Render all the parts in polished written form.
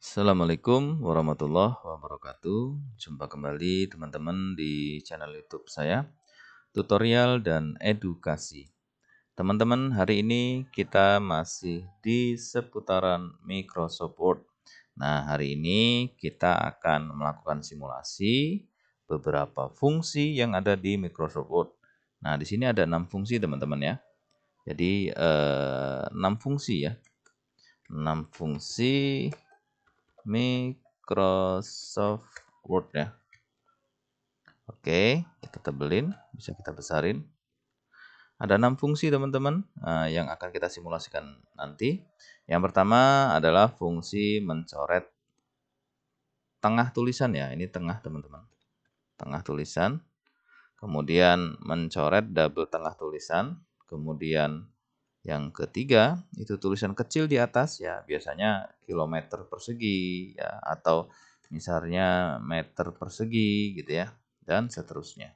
Assalamualaikum warahmatullahi wabarakatuh. Jumpa kembali teman-teman di channel YouTube saya, tutorial dan edukasi. Teman-teman, hari ini kita masih di seputaran Microsoft Word. Nah, hari ini kita akan melakukan simulasi beberapa fungsi yang ada di Microsoft Word. Nah, di sini ada 6 fungsi teman-teman ya. Jadi 6 fungsi ya. 6 fungsi Microsoft Word ya. Oke, kita tebelin, bisa kita besarin. Ada 6 fungsi teman-teman yang akan kita simulasikan nanti. Yang pertama adalah fungsi mencoret tengah tulisan ya. Ini tengah teman-teman. Tengah tulisan. Kemudian mencoret double tengah tulisan. Kemudian yang ketiga itu tulisan kecil di atas ya, biasanya kilometer persegi ya, atau misalnya meter persegi gitu ya, dan seterusnya.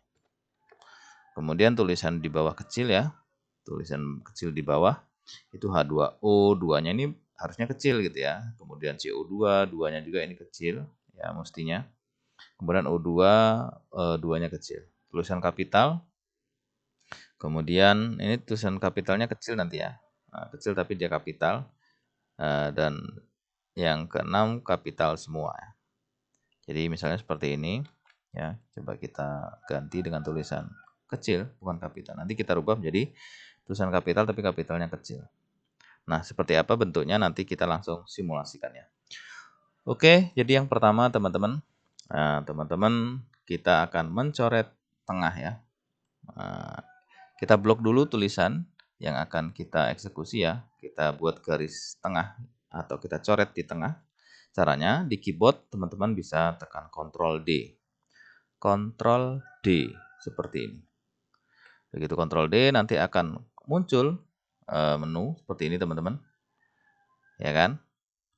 Kemudian tulisan di bawah kecil ya, tulisan kecil di bawah itu H2O, 2-nya ini harusnya kecil gitu ya. Kemudian CO2, 2-nya juga ini kecil ya mestinya. Kemudian O2, 2-nya kecil. Tulisan kapital. Kemudian ini tulisan kapitalnya kecil nanti ya. Nah, kecil tapi dia kapital. Dan yang keenam kapital semua. Jadi misalnya seperti ini ya, coba kita ganti dengan tulisan kecil bukan kapital. Nanti kita rubah menjadi tulisan kapital tapi kapitalnya kecil. Nah, seperti apa bentuknya nanti kita langsung simulasikan ya. Oke, jadi yang pertama teman-teman, teman-teman kita akan mencoret tengah ya. Kita blok dulu tulisan yang akan kita eksekusi ya. Kita buat garis tengah atau kita coret di tengah. Caranya di keyboard teman-teman bisa tekan Ctrl D. Ctrl D seperti ini. Begitu Ctrl D nanti akan muncul menu seperti ini teman-teman. Ya kan?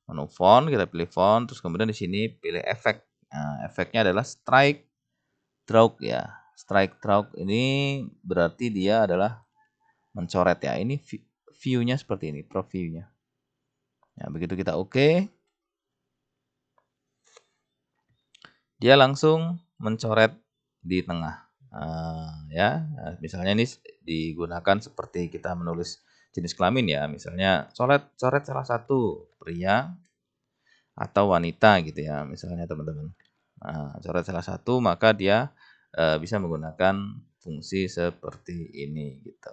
Menu font, kita pilih font, terus kemudian di sini pilih efek. Nah, efeknya adalah strike stroke ya. Strike stroke ini berarti dia adalah mencoret ya. Ini view-nya seperti ini, preview-nya. Nah, begitu kita oke, dia langsung mencoret di tengah. Ya, misalnya ini digunakan seperti kita menulis jenis kelamin ya. Misalnya coret salah satu pria atau wanita gitu ya, misalnya teman-teman. Nah, coret salah satu maka dia bisa menggunakan fungsi seperti ini gitu.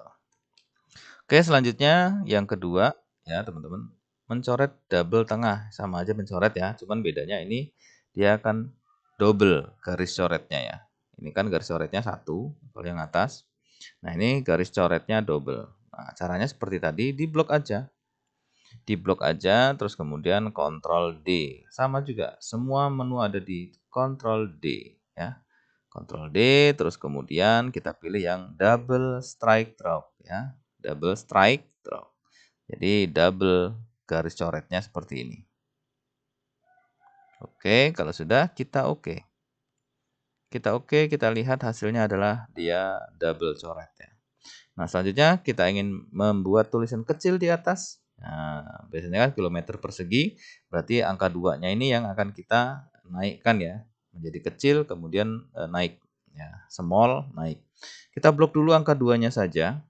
Oke, selanjutnya yang kedua ya teman-teman, mencoret double tengah, sama aja mencoret ya, cuman bedanya ini dia akan double garis coretnya ya. Ini kan garis coretnya satu kalau yang atas. Nah, ini garis coretnya double. Nah, caranya seperti tadi, di blok aja. Di blok aja terus kemudian Ctrl D. Sama juga, semua menu ada di Ctrl D ya. Ctrl D terus kemudian kita pilih yang double strike stroke ya. Double strike stroke. Jadi double garis coretnya seperti ini. Oke, kalau sudah kita oke. Kita oke, kita lihat hasilnya adalah dia double coret ya. Nah, selanjutnya kita ingin membuat tulisan kecil di atas. Nah, biasanya kan kilometer persegi, berarti angka 2-nya ini yang akan kita naikkan ya. Menjadi kecil, kemudian naik. Ya, small, naik. Kita blok dulu angka 2-nya saja.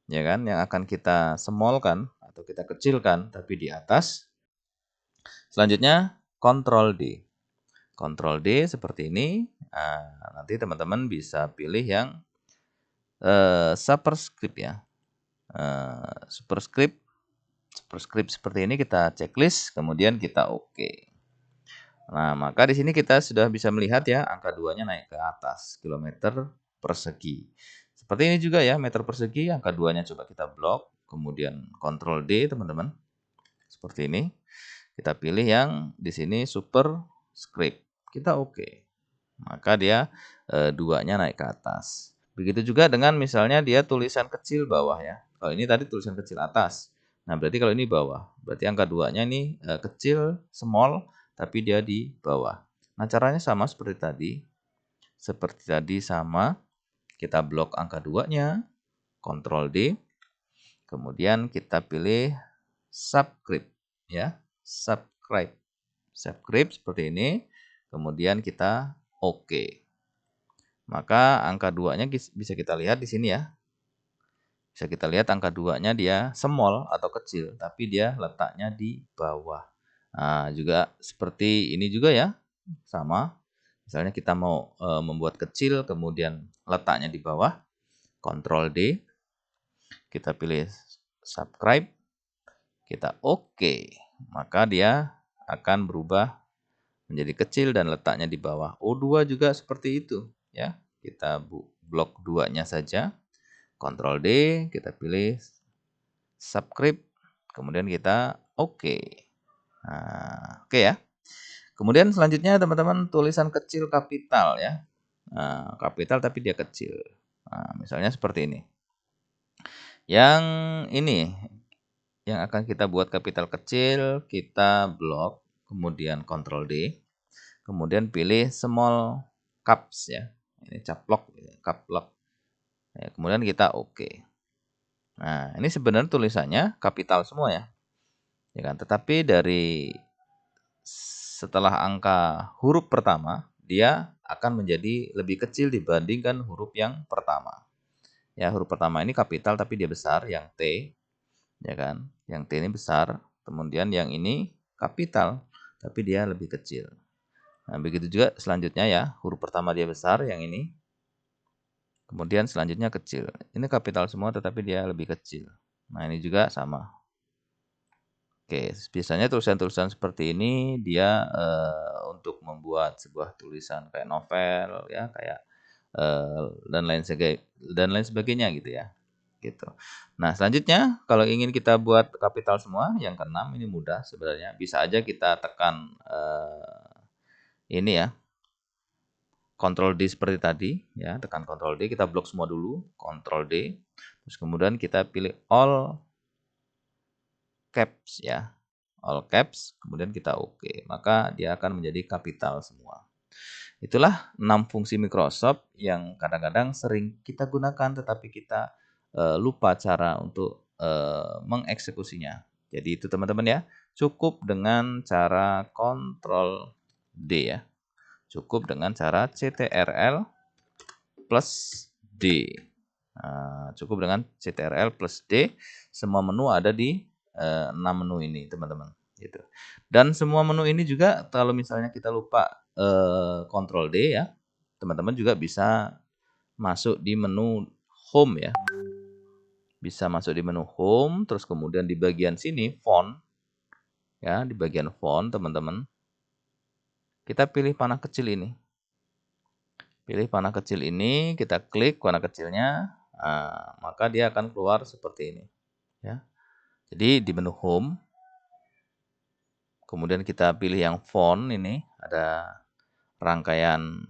Ya kan, yang akan kita smallkan atau kita kecilkan, tapi di atas. Selanjutnya, Ctrl D. Ctrl D seperti ini. Nah, nanti teman-teman bisa pilih yang superscript ya. Superscript seperti ini kita checklist, kemudian kita oke. Nah, maka di sini kita sudah bisa melihat ya angka 2-nya naik ke atas, kilometer persegi. Seperti ini juga ya, meter persegi, angka 2-nya coba kita blok, kemudian Ctrl D teman-teman. Seperti ini. Kita pilih yang di sini superscript. Kita oke. Maka dia 2-nya naik ke atas. Begitu juga dengan misalnya dia tulisan kecil bawah ya. Kalau ini tadi tulisan kecil atas. Nah, berarti kalau ini bawah. Berarti angka 2-nya ini kecil, small, tapi dia di bawah. Nah, caranya sama seperti tadi. Seperti tadi sama. Kita blok angka 2-nya. Ctrl D. Kemudian kita pilih subscript ya. Subscribe. subscribe seperti ini, kemudian kita oke. Maka angka 2-nya bisa kita lihat di sini ya. Bisa kita lihat angka 2-nya dia small atau kecil, tapi dia letaknya di bawah. Nah, juga seperti ini juga ya, sama. Misalnya kita mau membuat kecil, kemudian letaknya di bawah, Ctrl D, kita pilih subscribe, kita oke, maka dia akan berubah menjadi kecil dan letaknya di bawah. O2 juga seperti itu ya. Kita blok 2-nya saja. Ctrl D, kita pilih subscribe, kemudian kita oke. Nah, oke ya. Kemudian selanjutnya teman-teman tulisan kecil kapital ya. Nah, kapital tapi dia kecil. Nah, misalnya seperti ini. Yang ini yang akan kita buat kapital kecil, kita blok, kemudian Ctrl D, kemudian pilih small caps ya. Ini caplok, cap lock. Ya, kemudian kita oke. Nah, ini sebenarnya tulisannya kapital semua ya. Ya kan? Tetapi dari setelah angka huruf pertama, dia akan menjadi lebih kecil dibandingkan huruf yang pertama. Ya, huruf pertama ini kapital tapi dia besar, yang T, ya kan? Yang T ini besar, kemudian yang ini kapital tapi dia lebih kecil. Nah, begitu juga selanjutnya ya, huruf pertama dia besar, yang ini. Kemudian selanjutnya kecil. Ini kapital semua tetapi dia lebih kecil. Nah, ini juga sama. Oke, biasanya tulisan-tulisan seperti ini dia untuk membuat sebuah tulisan kayak novel ya, kayak dan lain sebagainya gitu ya. Gitu. Nah, selanjutnya kalau ingin kita buat kapital semua, yang keenam ini mudah sebenarnya. Bisa aja kita tekan ini ya. Ctrl D seperti tadi ya, tekan Ctrl D, kita blok semua dulu, Ctrl D. Terus kemudian kita pilih all caps ya. All caps, kemudian kita oke. Maka dia akan menjadi kapital semua. Itulah 6 fungsi Microsoft yang kadang-kadang sering kita gunakan tetapi kita lupa cara untuk mengeksekusinya. Jadi itu teman-teman ya. Cukup dengan cara Ctrl D ya. Cukup dengan cara CTRL plus D. Nah, cukup dengan CTRL plus D. Semua menu ada di 6 menu ini, teman-teman. Gitu. Dan semua menu ini juga kalau misalnya kita lupa Ctrl D ya, teman-teman juga bisa masuk di menu Home ya. Bisa masuk di menu Home, terus kemudian di bagian sini Font ya, di bagian Font teman-teman. Kita pilih panah kecil ini. Pilih panah kecil ini, kita klik panah kecilnya, nah, maka dia akan keluar seperti ini. Ya. Jadi di menu Home, kemudian kita pilih yang font ini, ada rangkaian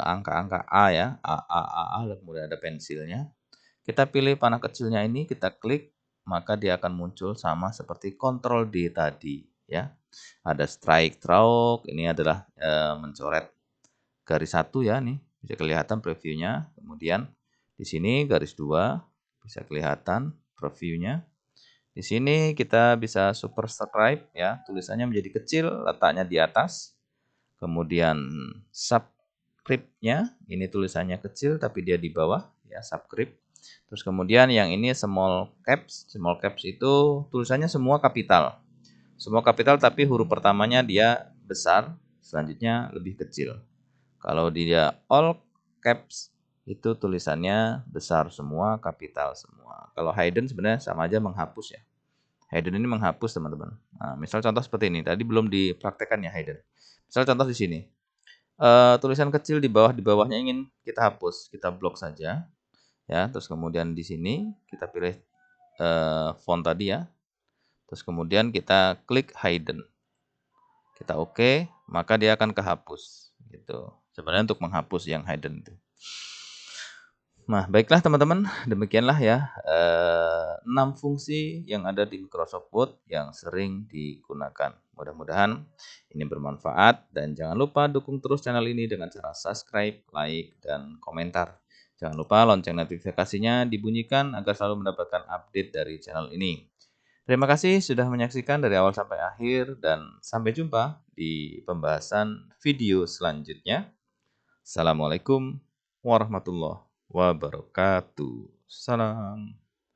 angka-angka A ya, A, kemudian ada pensilnya. Kita pilih panah kecilnya ini, kita klik, maka dia akan muncul sama seperti Ctrl D tadi. Ya. Ada strike stroke, ini adalah mencoret garis 1 ya nih, bisa kelihatan previewnya. Kemudian di sini garis 2 bisa kelihatan previewnya. Di sini kita bisa superscribe ya, tulisannya menjadi kecil, letaknya di atas. Kemudian subscribe-nya ini tulisannya kecil tapi dia di bawah ya, subscribe. Terus kemudian yang ini small caps. Small caps itu tulisannya semua kapital. Semua kapital tapi huruf pertamanya dia besar, selanjutnya lebih kecil. Kalau dia all caps itu tulisannya besar semua, kapital semua. Kalau hidden sebenarnya sama aja menghapus ya. Hidden ini menghapus teman-teman. Nah, misal contoh seperti ini. Tadi belum dipraktekkan ya hidden. Misal contoh di sini. Tulisan kecil di bawahnya ingin kita hapus, kita blok saja. Ya, terus kemudian di sini kita pilih font tadi ya. Terus kemudian kita klik hidden. Kita oke, maka dia akan kehapus gitu. Sebenarnya untuk menghapus yang hidden itu. Nah, baiklah teman-teman, demikianlah ya 6 fungsi yang ada di Microsoft Word yang sering digunakan. Mudah-mudahan ini bermanfaat dan jangan lupa dukung terus channel ini dengan cara subscribe, like, dan komentar. Jangan lupa lonceng notifikasinya dibunyikan agar selalu mendapatkan update dari channel ini. Terima kasih sudah menyaksikan dari awal sampai akhir dan sampai jumpa di pembahasan video selanjutnya. Assalamualaikum warahmatullahi wabarakatuh. Salam.